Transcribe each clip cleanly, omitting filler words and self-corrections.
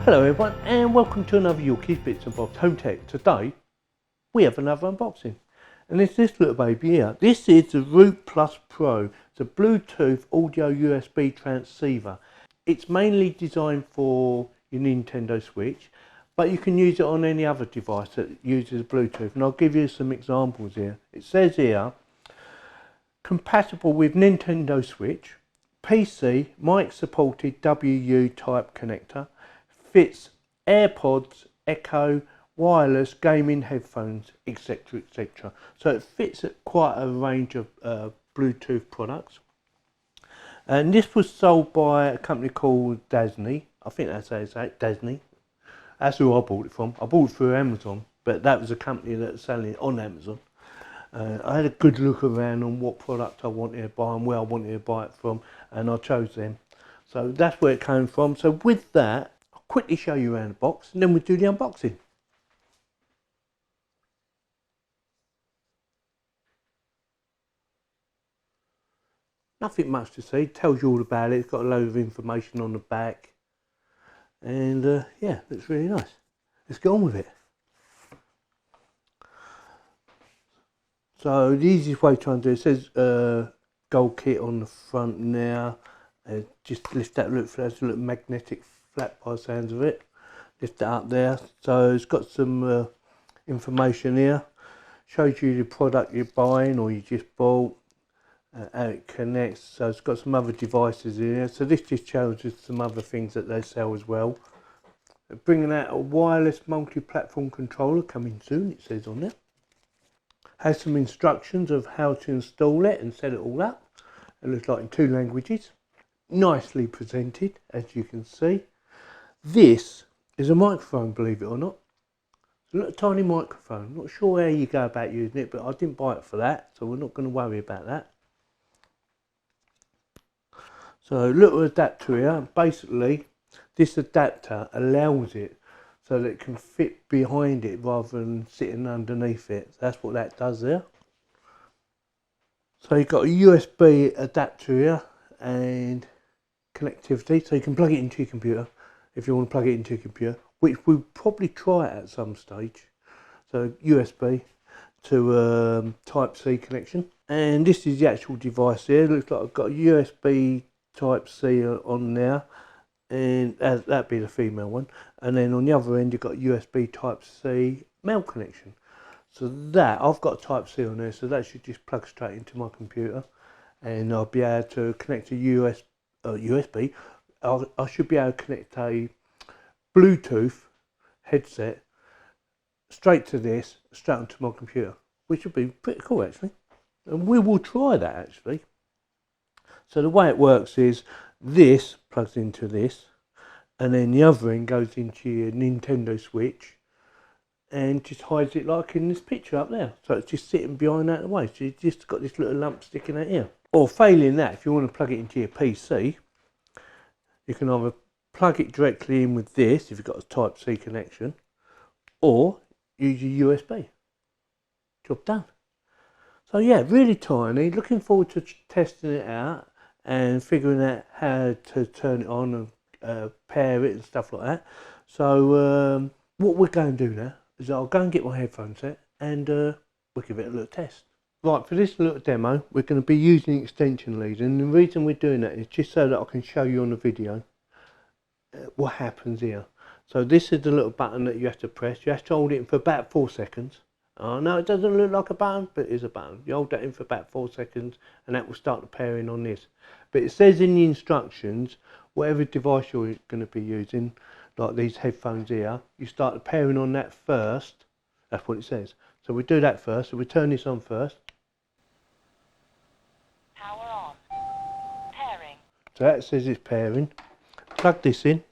Hello everyone and welcome to another Yorkies Bits and Bobs Home Tech. Today we have another unboxing and it's this little baby here. This is the Root Plus Pro. It's a Bluetooth audio USB transceiver. It's mainly designed for your Nintendo Switch, but you can use it on any other device that uses Bluetooth, and I'll give you some examples here. It says here, compatible with Nintendo Switch, PC, mic supported WU type connector, fits AirPods, Echo, wireless, gaming headphones, etc, etc. So it fits at quite a range of Bluetooth products. And this was sold by a company called Disney. I think that's how you say it, Disney. That's who I bought it from. I bought it through Amazon, but that was a company that was selling it on Amazon. I had a good look around on what product I wanted to buy and where I wanted to buy it from, and I chose them. So that's where it came from. So with that, I'll quickly show you around the box and then we'll do the unboxing. Nothing much to see, it tells you all about it. It's got a load of information on the back, and yeah, looks really nice. Let's get on with it. So the easiest way to undo it, says gold kit on the front now. Just lift that, look for that little magnetic flap by the sounds of it. Lift that up there. So it's got some information here. Shows you the product you're buying or you just bought, how it connects. So it's got some other devices in here. So this just shows us some other things that they sell as well. They're bringing out a wireless multi-platform controller coming soon, it says on there. Has some instructions of how to install it and set it all up. It looks like in 2 languages. Nicely presented, as you can see. This is a microphone, believe it or not. It's a little tiny microphone. Not sure how you go about using it, but I didn't buy it for that, so we're not going to worry about that. So a little adapter here. Basically, this adapter allows it so that it can fit behind it rather than sitting underneath it. So that's what that does there. So you've got a USB adapter here and connectivity, so you can plug it into your computer if you want to plug it into your computer, which we'll probably try at some stage. So USB to Type-C connection, and this is the actual device here. It looks like I've got a USB Type-C on there, and that'd be the female one, and then on the other end you've got USB Type-C male connection. So that, I've got Type-C on there, so that should just plug straight into my computer, and I'll be able to connect a USB. I should be able to connect a Bluetooth headset straight to this, straight onto my computer, which would be pretty cool actually, and we will try that actually. So the way it works is this plugs into this, and then the other end goes into your Nintendo Switch and just hides it like in this picture up there. So it's just sitting behind that away. So you've just got this little lump sticking out here. Or failing that, if you want to plug it into your PC, you can either plug it directly in with this if you've got a Type-C connection, or use your USB. Job done. So yeah, really tiny. Looking forward to testing it out and figuring out how to turn it on and pair it and stuff like that. So what we're going to do now is I'll go and get my headphone set and we'll give it a little test. Right, for this little demo we're going to be using extension leads, and the reason we're doing that is just so that I can show you on the video what happens here. So this is the little button that you have to press. You have to hold it in for about 4 seconds. Oh no, it doesn't look like a button, but it is a button. You hold that in for about 4 seconds and that will start the pairing on this. But it says in the instructions, whatever device you're going to be using, like these headphones here, you start the pairing on that first. That's what it says. So we do that first. So we turn this on first. Power on. Pairing. So that says it's pairing. Plug this in.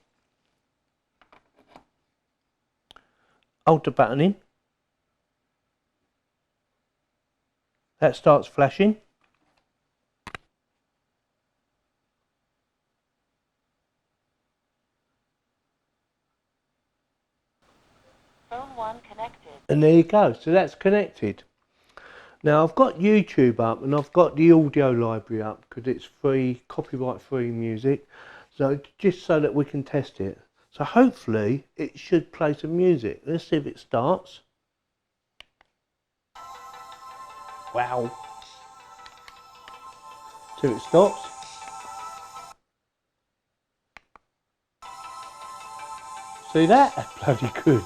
Hold the button in. That starts flashing. Phone 1 connected. And there you go. So that's connected. Now I've got YouTube up and I've got the audio library up because it's free, copyright free music. So just so that we can test it. So hopefully it should play some music. Let's see if it starts. Wow. See if it stops. See that? That's bloody good.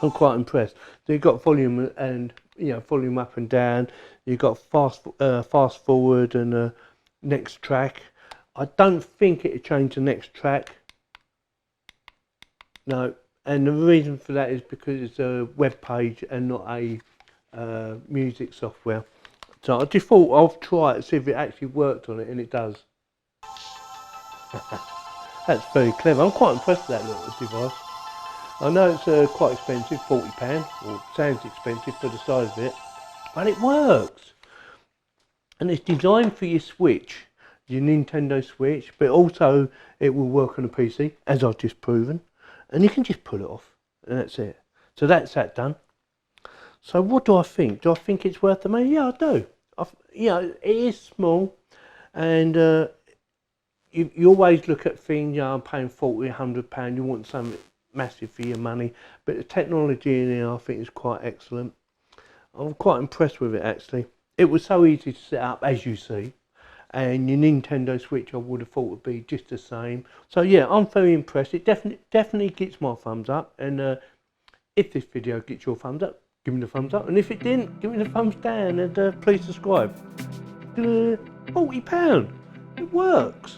I'm quite impressed. So you've got volume and volume up and down. You've got fast forward and next track. I don't think it'll change the next track. No, and the reason for that is because it's a web page and not a music software. So I just thought I'll try it, see if it actually worked on it, and it does. That's very clever. I'm quite impressed with that little device. I know it's quite expensive, £40, or sounds expensive for the size of it, but it works. And it's designed for your Switch, your Nintendo Switch, but also it will work on a PC, as I've just proven. And you can just pull it off, and that's it. So that's that done. So what do I think? Do I think it's worth the money? Yeah, I do. It is small, and you always look at things, I'm paying £40, £100, you want something massive for your money, but the technology in here I think is quite excellent. I'm quite impressed with it actually. It was so easy to set up, as you see, and your Nintendo Switch I would have thought would be just the same. So yeah, I'm very impressed. It definitely gets my thumbs up, and if this video gets your thumbs up, give me the thumbs up, and if it didn't, give me the thumbs down, and please subscribe. £40, it works.